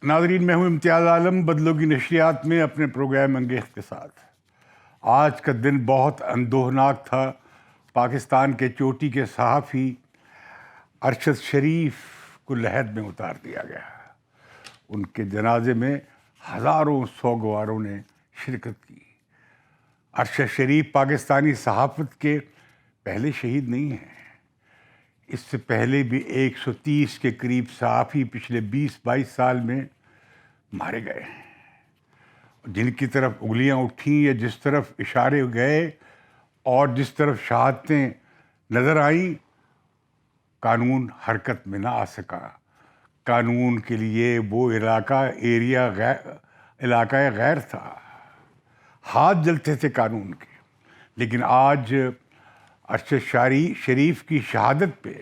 ناظرین، میں ہوں امتیاز عالم بدلوں کی نشریات میں اپنے پروگرام انگیخت کے ساتھ۔ آج کا دن بہت اندوہناک تھا۔ پاکستان کے چوٹی کے صحافی ارشد شریف کو لحد میں اتار دیا گیا۔ ان کے جنازے میں ہزاروں سوگواروں نے شرکت کی۔ ارشد شریف پاکستانی صحافت کے پہلے شہید نہیں ہیں۔ اس سے پہلے بھی 130 کے قریب صحافی پچھلے 20-22 سال میں مارے گئے ہیں۔ جن کی طرف انگلیاں اٹھیں یا جس طرف اشارے گئے اور جس طرف شہادتیں نظر آئیں، قانون حرکت میں نہ آ سکا۔ قانون کے لیے وہ علاقہ غیر تھا۔ ہاتھ جلتے تھے قانون کے۔ لیکن آج ارشد شریف کی شہادت پہ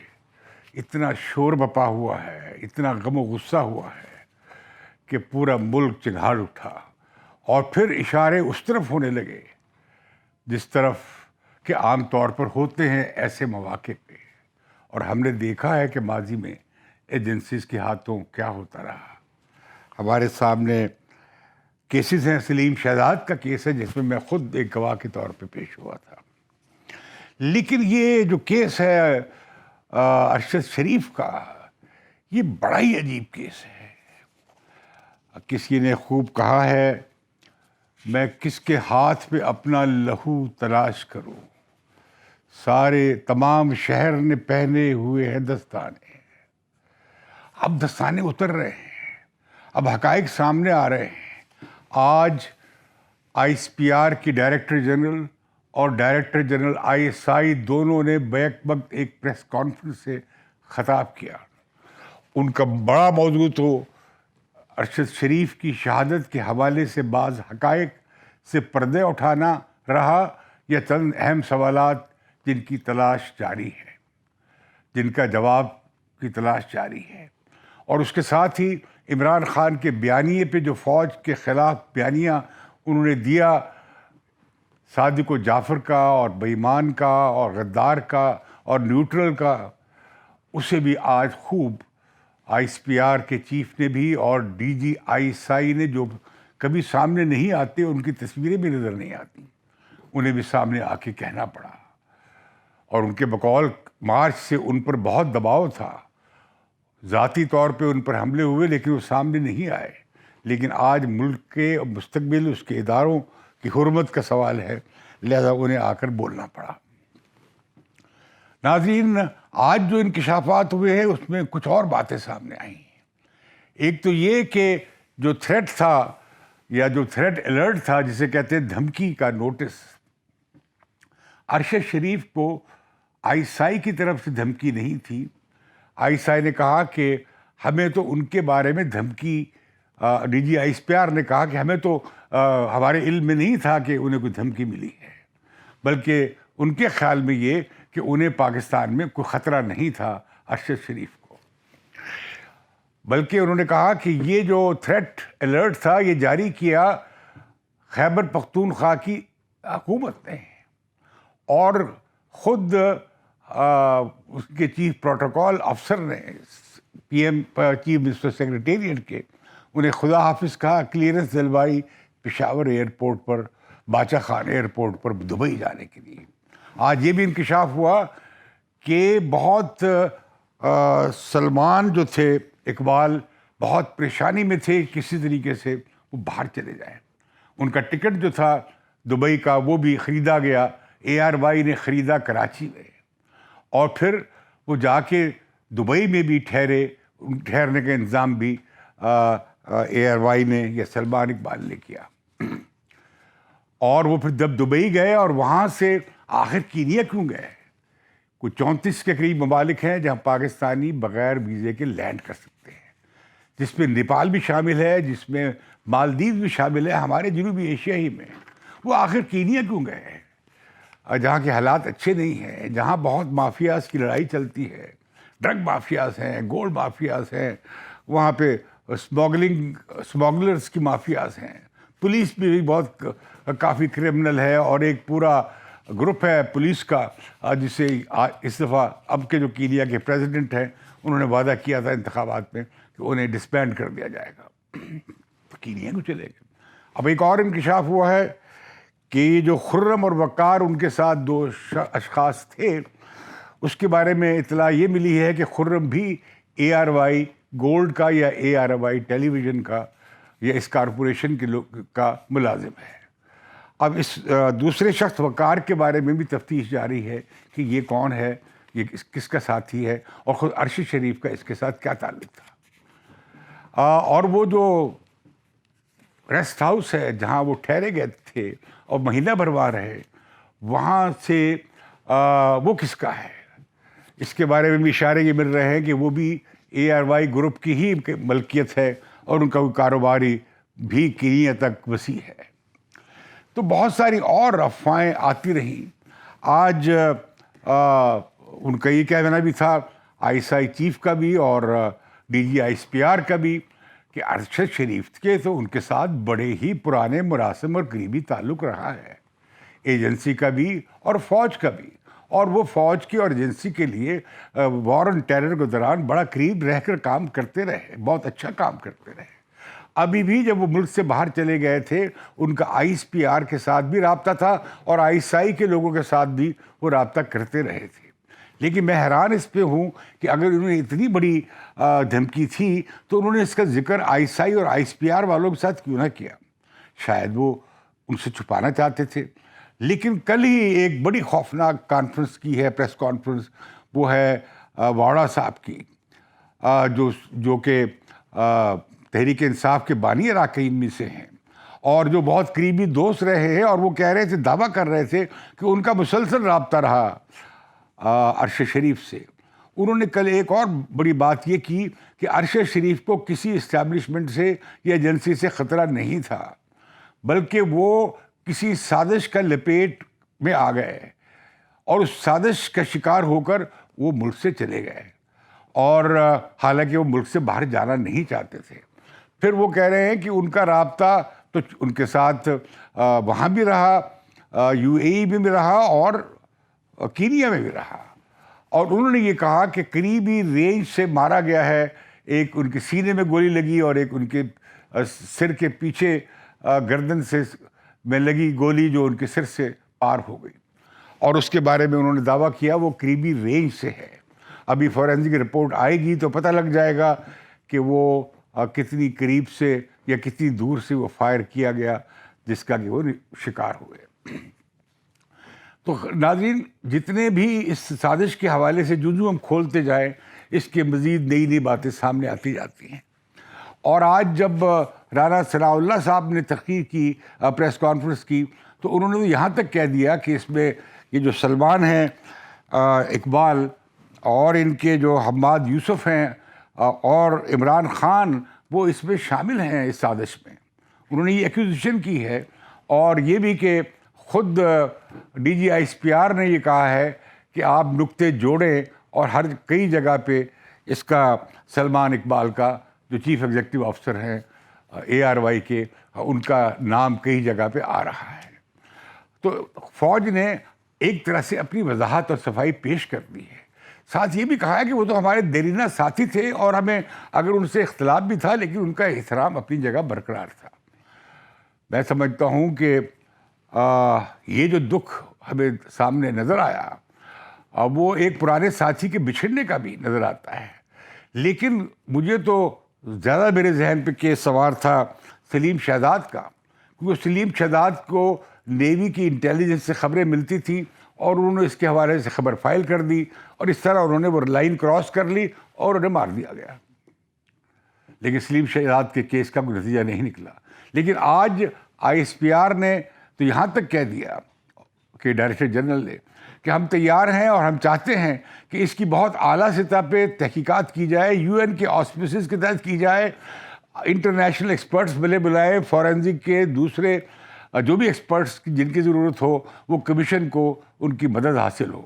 اتنا شور بپا ہوا ہے، اتنا غم و غصہ ہوا ہے کہ پورا ملک چنگھاڑ اٹھا، اور پھر اشارے اس طرف ہونے لگے جس طرف کہ عام طور پر ہوتے ہیں ایسے مواقع پہ۔ اور ہم نے دیکھا ہے کہ ماضی میں ایجنسیز کے ہاتھوں کیا ہوتا رہا۔ ہمارے سامنے کیسز ہیں۔ سلیم شہزاد کا کیس ہے جس میں میں خود ایک گواہ کے طور پہ پیش ہوا تھا۔ لیکن یہ جو کیس ہے ارشد شریف کا، یہ بڑا ہی عجیب کیس ہے۔ کسی نے خوب کہا ہے، میں کس کے ہاتھ پہ اپنا لہو تلاش کروں، تمام شہر نے پہنے ہوئے ہیں دستانے۔ اب دستانے اتر رہے ہیں، اب حقائق سامنے آ رہے ہیں۔ آج ISPR کی ڈائریکٹر جنرل اور ڈائریکٹر جنرل ISI دونوں نے بیک وقت ایک پریس کانفرنس سے خطاب کیا۔ ان کا بڑا موضوع تو ارشد شریف کی شہادت کے حوالے سے بعض حقائق سے پردے اٹھانا رہا، یا چند اہم سوالات جن کی تلاش جاری ہے، جن کا جواب کی تلاش جاری ہے۔ اور اس کے ساتھ ہی عمران خان کے بیانیے پہ جو فوج کے خلاف بیانیہ انہوں نے دیا، صادق و جعفر کا اور بے ایمان کا اور غدار کا اور نیوٹرل کا، اسے بھی آج خوب ISPR کے چیف نے بھی اور DG ISI نے، جو کبھی سامنے نہیں آتے، ان کی تصویریں بھی نظر نہیں آتی، انہیں بھی سامنے آ کے کہنا پڑا۔ اور ان کے بقول مارچ سے ان پر بہت دباؤ تھا، ذاتی طور پہ ان پر حملے ہوئے، لیکن وہ سامنے نہیں آئے۔ لیکن آج ملک کے مستقبل، اس کے اداروں کی حرمت کا سوال ہے، لہذا انہیں آ کر بولنا پڑا۔ ناظرین، آج جو انکشافات ہوئے ہیں اس میں کچھ اور باتیں سامنے آئی ہیں۔ ایک تو یہ کہ جو تھریٹ تھا، یا جو تھریٹ الرٹ تھا، جسے کہتے ہیں دھمکی کا نوٹس، ارشد شریف کو ISI کی طرف سے دھمکی نہیں تھی۔ ISI نے کہا کہ ہمیں تو ان کے بارے میں دھمکی، DG ISPR نے کہا کہ ہمیں تو ہمارے علم میں نہیں تھا کہ انہیں کوئی دھمکی ملی ہے، بلکہ ان کے خیال میں یہ کہ انہیں پاکستان میں کوئی خطرہ نہیں تھا ارشد شریف کو۔ بلکہ انہوں نے کہا کہ یہ جو تھریٹ الرٹ تھا، یہ جاری کیا خیبر پختونخوا کی حکومت نے، اور خود اس کے چیف پروٹوکول افسر نے، چیف منسٹر سیکریٹریٹ کے، انہیں خدا حافظ کہا، کلیئرنس دلوائی پشاور ایئرپورٹ پر، باچا خان ایئرپورٹ پر دبئی جانے کے لیے۔ آج یہ بھی انکشاف ہوا کہ بہت سلمان جو تھے، اقبال، بہت پریشانی میں تھے، کسی طریقے سے وہ باہر چلے جائیں۔ ان کا ٹکٹ جو تھا دبئی کا، وہ بھی خریدا گیا، ARY نے خریدا کراچی میں، اور پھر وہ جا کے دبئی میں بھی ٹھہرنے کا انتظام بھی ARY نے یا سلمان اقبال نے کیا۔ اور وہ پھر جب دبئی گئے، اور وہاں سے آخر کینیا کیوں گئے؟ کوئی 34 کے قریب ممالک ہیں جہاں پاکستانی بغیر ویزے کے لینڈ کر سکتے ہیں، جس میں نیپال بھی شامل ہے، جس میں مالدیو بھی شامل ہے، ہمارے جنوبی ایشیا ہی میں۔ وہ آخر کینیا کیوں گئے؟ جہاں کے حالات اچھے نہیں ہیں، جہاں بہت مافیاز کی لڑائی چلتی ہے، ڈرگ مافیاز ہیں، گولڈ مافیاز ہیں، وہاں پہ اسمگلرز کی مافیاز ہیں، پولیس بھی بہت کافی کرمنل ہے، اور ایک پورا گروپ ہے پولیس کا جسے اس دفعہ اب کے جو کینیا کے پریزیڈنٹ ہیں انہوں نے وعدہ کیا تھا انتخابات میں کہ انہیں ڈسبینڈ کر دیا جائے گا۔ تو کینیا کو چلے گئے. اب ایک اور انکشاف ہوا ہے کہ یہ جو خرم اور وقار ان کے ساتھ دو اشخاص تھے، اس کے بارے میں اطلاع یہ ملی ہے کہ خرم بھی اے آر وائی گولڈ کا یا اے آر وائی ٹیلی ویژن کا یا اس کارپوریشن کے کا ملازم ہے. اب اس دوسرے شخص وقار کے بارے میں بھی تفتیش جاری ہے کہ یہ کون ہے، یہ کس کا ساتھی ہے، اور خود عرش شریف کا اس کے ساتھ کیا تعلق تھا. اور وہ جو ریسٹ ہاؤس ہے جہاں وہ ٹھہرے گئے تھے اور مہینہ بھر وہاں رہے، وہاں سے وہ کس کا ہے، اس کے بارے میں بھی اشارے یہ مل رہے ہیں کہ وہ بھی اے آر وائی گروپ کی ہی ملکیت ہے اور ان کا کاروباری بھی کینیا تک وسیع ہے. تو بہت ساری اور افواہیں آتی رہیں. آج ان کا یہ کہنا بھی تھا آئی ایس آئی چیف کا بھی اور D G I S P R کا بھی کہ ارشد شریف کے تو ان کے ساتھ بڑے ہی پرانے مراسم اور قریبی تعلق رہا ہے، ایجنسی کا بھی اور فوج کا بھی. اور وہ فوج کی اور ایجنسی کے لیے وار آن ٹیرر کے دوران بڑا قریب رہ کر کام کرتے رہے، بہت اچھا کام کرتے رہے. ابھی بھی جب وہ ملک سے باہر چلے گئے تھے ان کا آئی ایس پی آر کے ساتھ بھی رابطہ تھا اور آئی ایس آئی کے لوگوں کے ساتھ بھی وہ رابطہ کرتے رہے تھے. لیکن میں حیران اس پہ ہوں کہ اگر انہوں نے اتنی بڑی دھمکی تھی تو انہوں نے اس کا ذکر آئی ایس آئی اور آئی ایس پی آر والوں کے ساتھ کیوں نہ کیا. شاید وہ ان سے چھپانا چاہتے تھے. لیکن کل ہی ایک بڑی خوفناک کانفرنس کی ہے، پریس کانفرنس، وہ ہے واڑا صاحب کی، جو کہ تحریک انصاف کے بانی اراکین میں سے ہیں اور جو بہت قریبی دوست رہے ہیں. اور وہ کہہ رہے تھے، دعویٰ کر رہے تھے کہ ان کا مسلسل رابطہ رہا عرش شریف سے. انہوں نے کل ایک اور بڑی بات یہ کی کہ عرش شریف کو کسی اسٹیبلشمنٹ سے یا ایجنسی سے خطرہ نہیں تھا، بلکہ وہ کسی سازش کا لپیٹ میں آ گئے اور اس سازش کا شکار ہو کر وہ ملک سے چلے گئے، اور حالانکہ وہ ملک سے باہر جانا نہیں چاہتے تھے. پھر وہ کہہ رہے ہیں کہ ان کا رابطہ تو ان کے ساتھ وہاں بھی رہا، یو اے ای میں بھی رہا اور کینیا میں بھی رہا. اور انہوں نے یہ کہا کہ قریبی رینج سے مارا گیا ہے، ایک ان کے سینے میں گولی لگی اور ایک ان کے سر کے پیچھے گردن سے میں لگی گولی جو ان کے سر سے پار ہو گئی. اور اس کے بارے میں انہوں نے دعویٰ کیا وہ قریبی رینج سے ہے. ابھی فورینسک رپورٹ آئے گی تو پتہ لگ جائے گا کہ وہ کتنی قریب سے یا کتنی دور سے وہ فائر کیا گیا جس کا کہ وہ شکار ہوئے. تو ناظرین، جتنے بھی اس سازش کے حوالے سے جو ہم کھولتے جائیں اس کے مزید نئی نئی باتیں سامنے آتی جاتی ہیں. اور آج جب رانا ثناء اللہ صاحب نے تحقیق کی، پریس کانفرنس کی، تو انہوں نے تو یہاں تک کہہ دیا کہ اس میں یہ جو سلمان ہیں، اقبال، اور ان کے جو حماد یوسف ہیں اور عمران خان، وہ اس میں شامل ہیں اس سازش میں. انہوں نے یہ ایکوزیشن کی ہے، اور یہ بھی کہ خود D G I S P R نے یہ کہا ہے کہ آپ نقطے جوڑیں، اور ہر کئی جگہ پہ اس کا سلمان اقبال کا جو چیف ایگزیکٹو آفیسر ہیں اے آر وائی کے، ان کا نام کئی جگہ پہ آ رہا ہے. تو فوج نے ایک طرح سے اپنی وضاحت اور صفائی پیش کر دی ہے. ساتھ یہ بھی کہا ہے کہ وہ تو ہمارے دیرینہ ساتھی تھے اور ہمیں اگر ان سے اختلاف بھی تھا لیکن ان کا احترام اپنی جگہ برقرار تھا. میں سمجھتا ہوں کہ یہ جو دکھ ہمیں سامنے نظر آیا وہ ایک پرانے ساتھی کے بچھڑنے کا بھی نظر آتا ہے. لیکن مجھے تو زیادہ میرے ذہن پہ کیس سوار تھا سلیم شہزاد کا، کیونکہ سلیم شہزاد کو نیوی کی انٹیلیجنس سے خبریں ملتی تھیں اور انہوں نے اس کے حوالے سے خبر فائل کر دی، اور اس طرح انہوں نے وہ لائن کراس کر لی اور انہیں مار دیا گیا. لیکن سلیم شہزاد کے کیس کا کوئی نتیجہ نہیں نکلا. لیکن آج آئی ایس پی آر نے تو یہاں تک کہہ دیا کہ ڈائریکٹر جنرل نے کہ ہم تیار ہیں اور ہم چاہتے ہیں کہ اس کی بہت اعلیٰ سطح پہ تحقیقات کی جائے، یو این کے آسپیسز کے تحت کی جائے، انٹرنیشنل ایکسپرٹس بلائے، فورینسک کے دوسرے جو بھی ایکسپرٹس جن کی ضرورت ہو وہ کمیشن کو ان کی مدد حاصل ہو.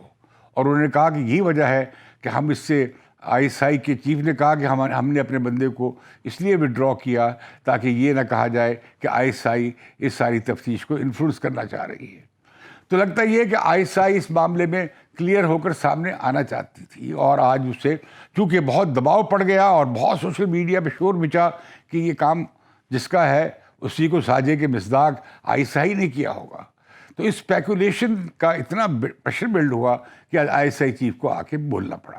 اور انہوں نے کہا کہ یہی وجہ ہے کہ ہم اس سے، آئی ایس آئی کے چیف نے کہا کہ ہم نے اپنے بندے کو اس لیے وڈرا کیا تاکہ یہ نہ کہا جائے کہ آئی ایس آئی اس ساری تفتیش کو انفلوئنس کرنا چاہ رہی ہے. تو لگتا یہ ہے کہ آئی ایس آئی اس معاملے میں کلیئر ہو کر سامنے آنا چاہتی تھی، اور آج اسے چونکہ بہت دباؤ پڑ گیا اور بہت سوشل میڈیا پہ شور مچا کہ یہ کام جس کا ہے اسی کو ساجے کے مصداق ISI نے کیا ہوگا. تو اس اسپیکولیشن کا اتنا پریشر بلڈ ہوا کہ آج ISI چیف کو آ کے بولنا پڑا.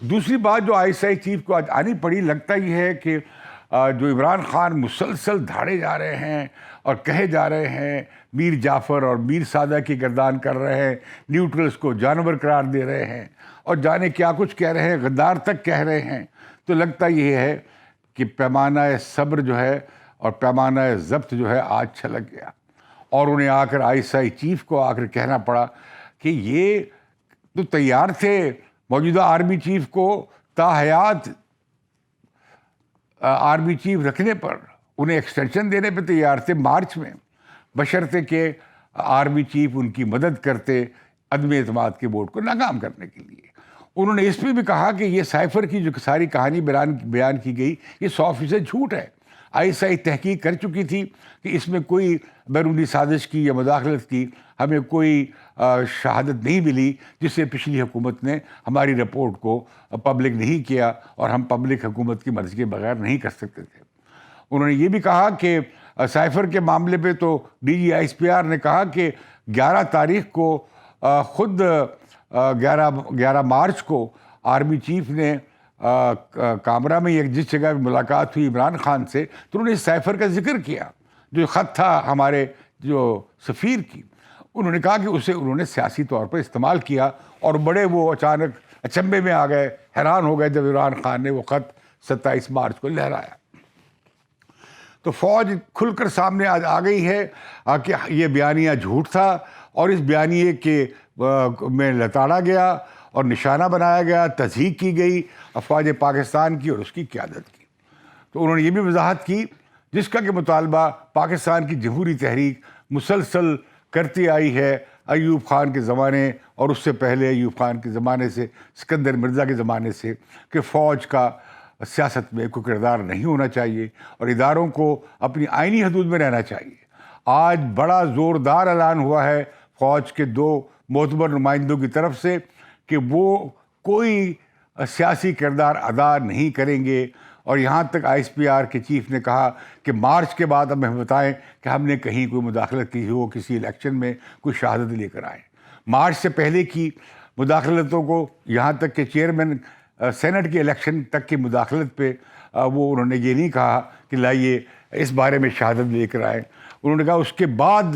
دوسری بات جو ISI چیف کو آج آنی پڑی، لگتا یہ ہے کہ جو عمران خان مسلسل دھاڑے جا رہے ہیں اور کہے جا رہے ہیں، میر جعفر اور میر سعدہ کی گردان کر رہے ہیں، نیوٹرلز کو جانور قرار دے رہے ہیں اور جانے کیا کچھ کہہ رہے ہیں، غدار تک کہہ رہے ہیں. تو لگتا یہ ہے کہ پیمانہ صبر جو ہے اور پیمانہ ضبط جو ہے آج چھلک گیا، اور انہیں آ کر ISI چیف کو آ کر کہنا پڑا کہ یہ تو تیار تھے موجودہ آرمی چیف کو تا حیات آرمی چیف رکھنے پر، انہیں ایکسٹینشن دینے پہ تیار تھے مارچ میں، بشرطے کہ آرمی چیف ان کی مدد کرتے عدم اعتماد کے ووٹ کو ناکام کرنے کے لیے. انہوں نے اس میں بھی کہا کہ یہ سائفر کی جو ساری کہانی بیان کی گئی یہ 100% جھوٹ ہے. ISI تحقیق کر چکی تھی کہ اس میں کوئی بیرونی سازش کی یا مداخلت کی ہمیں کوئی شہادت نہیں ملی، جس سے پچھلی حکومت نے ہماری رپورٹ کو پبلک نہیں کیا اور ہم پبلک حکومت کی مرضی کے بغیر نہیں کر سکتے تھے. انہوں نے یہ بھی کہا کہ سائفر کے معاملے پہ تو DG ISPR نے کہا کہ 11 تاریخ کو خود 11 مارچ کو آرمی چیف نے کامرہ میں ایک جس جگہ ملاقات ہوئی عمران خان سے تو انہوں نے اس سائفر کا ذکر کیا جو خط تھا ہمارے جو سفیر کی. انہوں نے کہا کہ اسے انہوں نے سیاسی طور پر استعمال کیا اور بڑے وہ اچانک اچنبے میں آ گئے، حیران ہو گئے جب عمران خان نے وہ خط 27 مارچ کو لہرایا. تو فوج کھل کر سامنے آ گئی ہے کہ یہ بیانیہ جھوٹ تھا اور اس بیانیے کے میں لتاڑا گیا اور نشانہ بنایا گیا، تضحیک کی گئی افواج پاکستان کی اور اس کی قیادت کی. تو انہوں نے یہ بھی وضاحت کی جس کا کہ مطالبہ پاکستان کی جمہوری تحریک مسلسل کرتی آئی ہے ایوب خان کے زمانے اور اس سے پہلے ایوب خان کے زمانے سے، اسکندر مرزا کے زمانے سے، کہ فوج کا سیاست میں کوئی کردار نہیں ہونا چاہیے اور اداروں کو اپنی آئینی حدود میں رہنا چاہیے. آج بڑا زوردار اعلان ہوا ہے فوج کے 2 معتبر نمائندوں کی طرف سے کہ وہ کوئی سیاسی کردار ادا نہیں کریں گے، اور یہاں تک ISPR کے چیف نے کہا کہ مارچ کے بعد اب ہمیں بتائیں کہ ہم نے کہیں کوئی مداخلت کی ہو کسی الیکشن میں، کوئی شہادت لے کر آئیں. مارچ سے پہلے کی مداخلتوں کو، یہاں تک کہ چیئرمین سینٹ کے الیکشن تک کی مداخلت پہ وہ انہوں نے یہ نہیں کہا کہ لائیے اس بارے میں شہادت لے کر آئیں. انہوں نے کہا اس کے بعد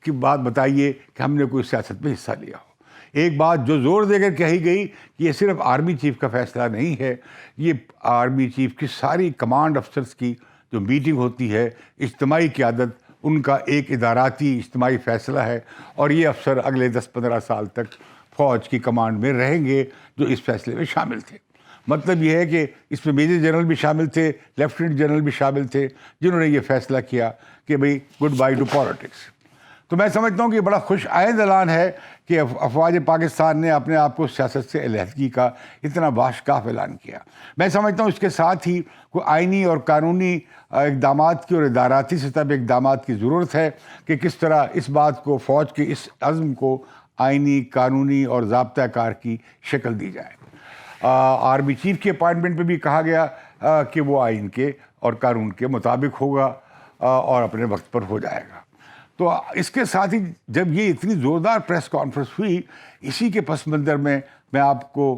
کی بات بتائیے کہ ہم نے کوئی سیاست میں حصہ لیا ہو. ایک بات جو زور دے کر کہی گئی کہ یہ صرف آرمی چیف کا فیصلہ نہیں ہے، یہ آرمی چیف کی ساری کمانڈ افسرز کی جو میٹنگ ہوتی ہے، اجتماعی قیادت، ان کا ایک اداراتی اجتماعی فیصلہ ہے، اور یہ افسر اگلے 10-15 سال تک فوج کی کمانڈ میں رہیں گے جو اس فیصلے میں شامل تھے. مطلب یہ ہے کہ اس میں میجر جنرل بھی شامل تھے، لیفٹیننٹ جنرل بھی شامل تھے، جنہوں نے یہ فیصلہ کیا کہ بھئی گڈ بائی ٹو پالیٹکس. تو میں سمجھتا ہوں کہ یہ بڑا خوش آئند اعلان ہے کہ افواج پاکستان نے اپنے آپ کو سیاست سے علیحدگی کا اتنا باشکاف اعلان کیا. میں سمجھتا ہوں اس کے ساتھ ہی کوئی آئینی اور قانونی اقدامات کی اور اداراتی سطح پہ اقدامات کی ضرورت ہے کہ کس طرح اس بات کو، فوج کے اس عزم کو آئینی، قانونی اور ضابطہ کار کی شکل دی جائے. آرمی چیف کے اپائنٹمنٹ پہ بھی کہا گیا کہ وہ آئین کے اور قانون کے مطابق ہوگا اور اپنے وقت پر ہو جائے گا. تو اس کے ساتھ ہی جب یہ اتنی زوردار پریس کانفرنس ہوئی، اسی کے پس منظر میں آپ کو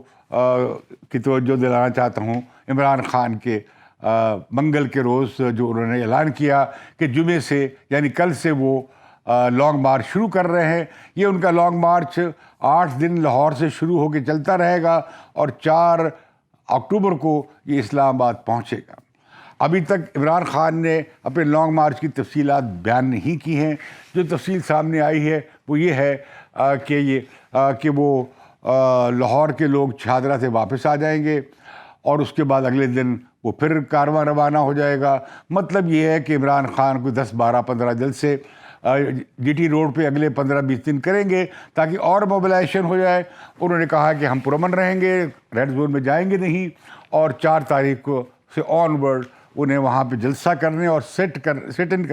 کی توجہ دلانا چاہتا ہوں عمران خان کے منگل کے روز جو انہوں نے اعلان کیا کہ جمعے سے یعنی کل سے وہ لانگ مارچ شروع کر رہے ہیں. یہ ان کا لانگ مارچ 8 دن لاہور سے شروع ہو کے چلتا رہے گا اور 4 اکتوبر کو یہ اسلام آباد پہنچے گا. ابھی تک عمران خان نے اپنے لانگ مارچ کی تفصیلات بیان نہیں کی ہیں. جو تفصیل سامنے آئی ہے وہ یہ ہے کہ وہ لاہور کے لوگ شاہدرہ سے واپس آ جائیں گے اور اس کے بعد اگلے دن وہ پھر کارواں روانہ ہو جائے گا. مطلب یہ ہے کہ عمران خان کو 10 12 15 جلسے GT روڈ پہ اگلے 15-20 دن کریں گے تاکہ اور موبلائزیشن ہو جائے. انہوں نے کہا کہ ہم پرامن رہیں گے، ریڈ زون میں جائیں گے نہیں، اور 4 تاریخ کو سے آن ورڈ انہیں وہاں پہ جلسہ کرنے اور سیٹ ان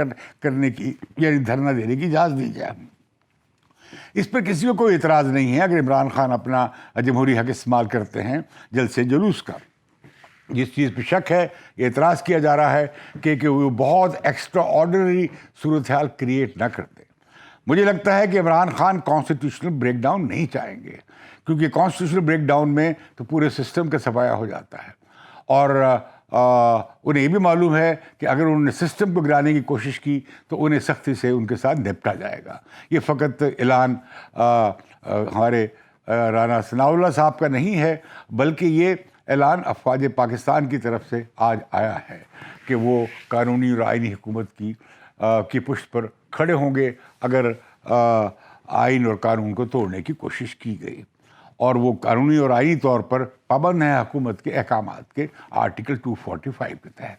کرنے کی یعنی دھرنا دینے کی اجازت دی جائے. اس پر کسی کو کوئی اعتراض نہیں ہے اگر عمران خان اپنا جمہوری حق استعمال کرتے ہیں جلسے جلوس کا. جس چیز پہ شک ہے، اعتراض کیا جا رہا ہے کہ وہ بہت ایکسٹرا آرڈنری صورتحال کریٹ نہ کرتے. مجھے لگتا ہے کہ Imran Khan constitutional break down نہیں چاہیں گے، کیونکہ کانسٹیٹیوشنل بریک ڈاؤن میں تو پورے سسٹم کا صفایا ہو جاتا ہے، اور انہیں یہ بھی معلوم ہے کہ اگر انہوں نے سسٹم کو گرانے کی کوشش کی تو انہیں سختی سے ان کے ساتھ نپٹا جائے گا. یہ فقط اعلان ہمارے رانا ثناء اللہ صاحب کا نہیں ہے، بلکہ یہ اعلان افواج پاکستان کی طرف سے آج آیا ہے کہ وہ قانونی اور آئینی حکومت کی پشت پر کھڑے ہوں گے اگر آئین اور قانون کو توڑنے کی کوشش کی گئی، اور وہ قانونی اور آئینی طور پر پابند ہے حکومت کے احکامات کے آرٹیکل 245 کے تحت.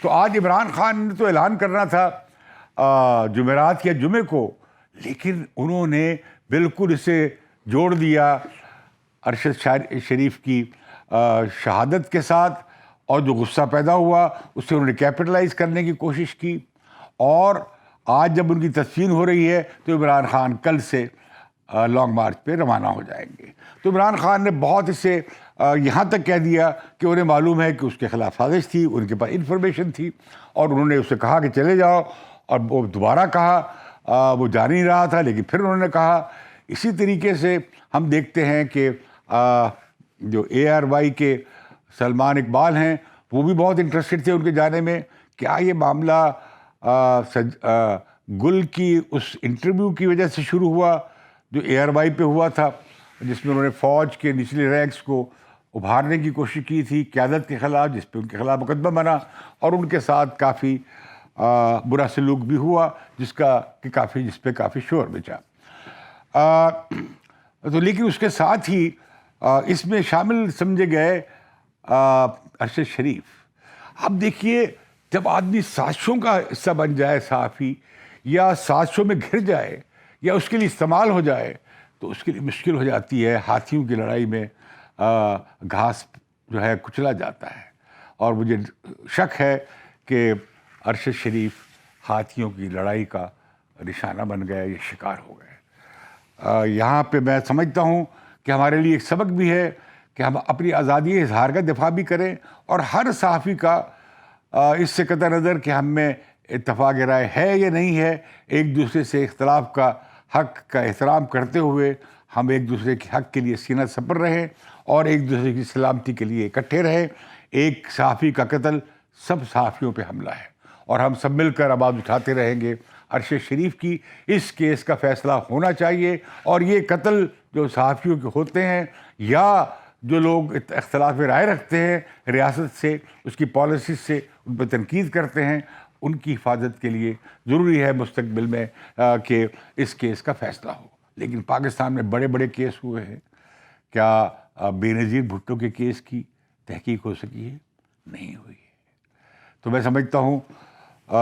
تو آج عمران خان نے تو اعلان کرنا تھا جمعرات یا جمعے کو، لیکن انہوں نے بالکل اسے جوڑ دیا ارشد شریف کی شہادت کے ساتھ، اور جو غصہ پیدا ہوا اس سے انہوں نے کیپٹلائز کرنے کی کوشش کی. اور آج جب ان کی تدفین ہو رہی ہے تو عمران خان کل سے لانگ مارچ پہ روانہ ہو جائیں گے. تو عمران خان نے بہت اسے یہاں تک کہہ دیا کہ انہیں معلوم ہے کہ اس کے خلاف سازش تھی، ان کے پاس انفارمیشن تھی، اور انہوں نے اسے کہا کہ چلے جاؤ، اور وہ دوبارہ کہا، وہ جا نہیں رہا تھا لیکن پھر انہوں نے کہا. اسی طریقے سے ہم دیکھتے ہیں کہ جو ARY کے سلمان اقبال ہیں وہ بھی بہت انٹرسٹڈ تھے ان کے جانے میں. کیا یہ معاملہ گل کی اس انٹرویو کی وجہ سے شروع ہوا جو ARY پہ ہوا تھا، جس میں انہوں نے فوج کے نچلے رینکس کو ابھارنے کی کوشش کی تھی قیادت کے خلاف، جس پہ ان کے خلاف مقدمہ بنا اور ان کے ساتھ کافی برا سلوک بھی ہوا جس پہ کافی شور بچا. تو لیکن اس کے ساتھ ہی اس میں شامل سمجھے گئے ارشد شریف. اب دیکھیے، جب آدمی سازشوں کا حصہ بن جائے صحافی، یا سازشوں میں گھر جائے یا اس کے لیے استعمال ہو جائے، تو اس کے لیے مشکل ہو جاتی ہے. ہاتھیوں کی لڑائی میں گھاس جو ہے کچلا جاتا ہے، اور مجھے شک ہے کہ ارشد شریف ہاتھیوں کی لڑائی کا نشانہ بن گئے یا شکار ہو گئے. یہاں پہ میں سمجھتا ہوں کہ ہمارے لیے ایک سبق بھی ہے کہ ہم اپنی آزادی اظہار کا دفاع بھی کریں، اور ہر صحافی کا اس سے قطع نظر کہ ہم میں اتفاق رائے ہے یا نہیں ہے، ایک دوسرے سے اختلاف کا حق کا احترام کرتے ہوئے ہم ایک دوسرے کے حق کے لیے سینہ سپر رہیں اور ایک دوسرے کی سلامتی کے لیے اکٹھے رہیں. ایک صحافی کا قتل سب صحافیوں پہ حملہ ہے، اور ہم سب مل کر آواز اٹھاتے رہیں گے. ارشد شریف کی اس کیس کا فیصلہ ہونا چاہیے، اور یہ قتل جو صحافیوں کے ہوتے ہیں یا جو لوگ اختلاف رائے رکھتے ہیں ریاست سے، اس کی پالیسیز سے ان پہ تنقید کرتے ہیں، ان کی حفاظت کے لیے ضروری ہے مستقبل میں کہ اس کیس کا فیصلہ ہو. لیکن پاکستان میں بڑے بڑے کیس ہوئے ہیں، کیا بے نظیر بھٹو کے کیس کی تحقیق ہو سکی ہے؟ نہیں ہوئی ہے. تو میں سمجھتا ہوں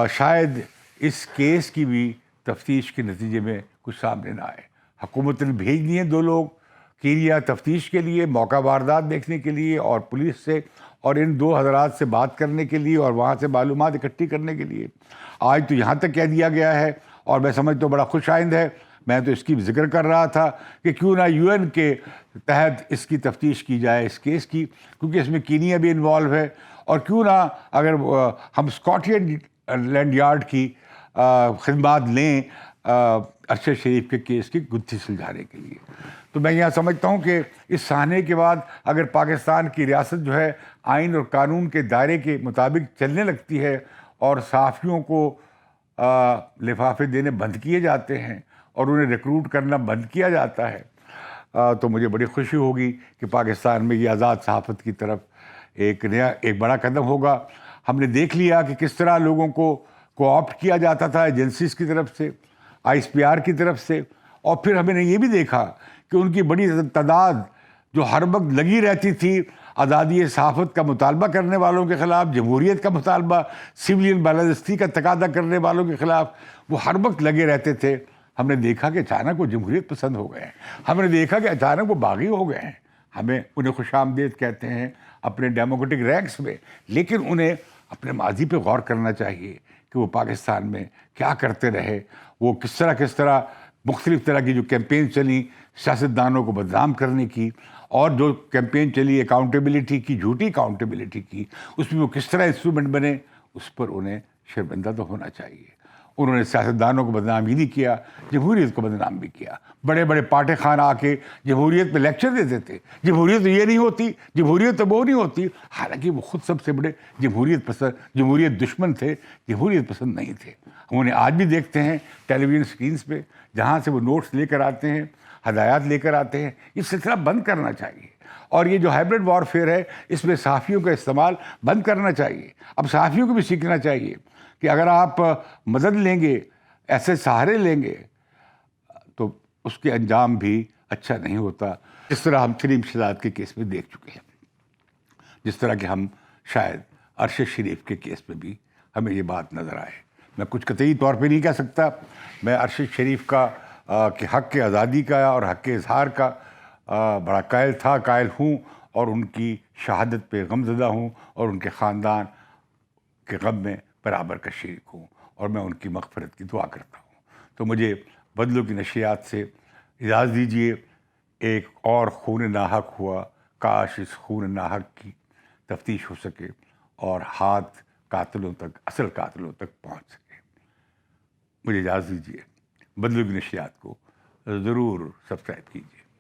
شاید اس کیس کی بھی تفتیش کے نتیجے میں کچھ سامنے نہ آئے. حکومت نے بھیج دیے 2 لوگ کینیا تفتیش کے لیے، موقع واردات دیکھنے کے لیے، اور پولیس سے اور ان 2 حضرات سے بات کرنے کے لیے اور وہاں سے معلومات اکٹھی کرنے کے لیے. آج تو یہاں تک کہہ دیا گیا ہے، اور میں سمجھتا ہوں بڑا خوش آئند ہے. میں تو اس کی ذکر کر رہا تھا کہ کیوں نہ UN کے تحت اس کی تفتیش کی جائے اس کیس کی، کیونکہ اس میں کینیا بھی انوالو ہے. اور کیوں نہ اگر ہم اسکاٹ لینڈ یارڈ کی خدمات لیں ارشد شریف کے کیس کی گتھی سلجھانے کے لیے. تو میں یہاں سمجھتا ہوں کہ اس سانحے کے بعد اگر پاکستان کی ریاست جو ہے آئین اور قانون کے دائرے کے مطابق چلنے لگتی ہے، اور صحافیوں کو لفافے دینے بند کیے جاتے ہیں اور انہیں ریکروٹ کرنا بند کیا جاتا ہے، تو مجھے بڑی خوشی ہوگی کہ پاکستان میں یہ آزاد صحافت کی طرف ایک بڑا قدم ہوگا. ہم نے دیکھ لیا کہ کس طرح لوگوں کو آپٹ کیا جاتا تھا ایجنسیز کی طرف سے، ISPR کی طرف سے، اور پھر ہم نے یہ بھی دیکھا کہ ان کی بڑی تعداد جو ہر وقت لگی رہتی تھی آزادی صحافت کا مطالبہ کرنے والوں کے خلاف، جمہوریت کا مطالبہ، سویلین بالادستی کا تقاضا کرنے والوں کے خلاف، وہ ہر وقت لگے رہتے تھے. ہم نے دیکھا کہ اچانک وہ جمہوریت پسند ہو گئے ہیں، ہم نے دیکھا کہ اچانک وہ باغی ہو گئے ہیں. ہمیں انہیں خوش آمدید کہتے ہیں اپنے ڈیموکریٹک رینکس میں، لیکن انہیں اپنے ماضی پہ غور کرنا چاہیے کہ وہ پاکستان میں کیا کرتے رہے، وہ کس طرح مختلف طرح کی جو کیمپین چلی سیاستدانوں کو بدنام کرنے کی، اور جو کیمپین چلی اکاؤنٹیبلٹی کی، جھوٹی اکاؤنٹیبلٹی کی، اس میں وہ کس طرح انسٹرومنٹ بنے، اس پر انہیں شرمندہ تو ہونا چاہیے. انہوں نے سیاستدانوں کو بدنام ہی نہیں کیا، جمہوریت کو بدنام بھی کیا. بڑے بڑے پاٹے خان آ کے جمہوریت پہ لیکچر دیتے تھے، جمہوریت تو یہ نہیں ہوتی، جمہوریت تو وہ نہیں ہوتی. حالانکہ وہ خود سب سے بڑے جمہوریت پسند، جمہوریت دشمن تھے، جمہوریت پسند نہیں تھے. ہم انہیں آج بھی دیکھتے ہیں ٹیلی ویژن اسکرینس پہ، جہاں سے وہ نوٹس لے کر آتے ہیں، ہدایات لے کر آتے ہیں. یہ سلسلہ بند کرنا چاہیے. اور یہ جو ہائبرڈ وارفیئر ہے، اس میں صحافیوں کا استعمال بند کرنا چاہیے. اب صحافیوں کو بھی سیکھنا چاہیے کہ اگر آپ مدد لیں گے، ایسے سہارے لیں گے، تو اس کے انجام بھی اچھا نہیں ہوتا. جس طرح ہم سلیم شہزاد کے کیس میں دیکھ چکے ہیں، جس طرح کہ ہم شاید ارشد شریف کے کیس میں بھی ہمیں یہ بات نظر آئے. میں کچھ قطعی طور پہ نہیں کہہ سکتا. میں ارشد شریف کا کہ حق کے آزادی کا اور حق کے اظہار کا بڑا قائل تھا، قائل ہوں، اور ان کی شہادت پہ غمزدہ ہوں، اور ان کے خاندان کے غم میں برابر کا شریک ہوں، اور میں ان کی مغفرت کی دعا کرتا ہوں. تو مجھے بدلوں کی نشریات سے اجازت دیجیے. ایک اور خون ناحق ہوا، کاش اس خون ناحق کی تفتیش ہو سکے اور ہاتھ قاتلوں تک، اصل قاتلوں تک پہنچ سکے. مجھے اجازت دیجیے. بدلوں کی نشریات کو ضرور سبسکرائب کیجیے.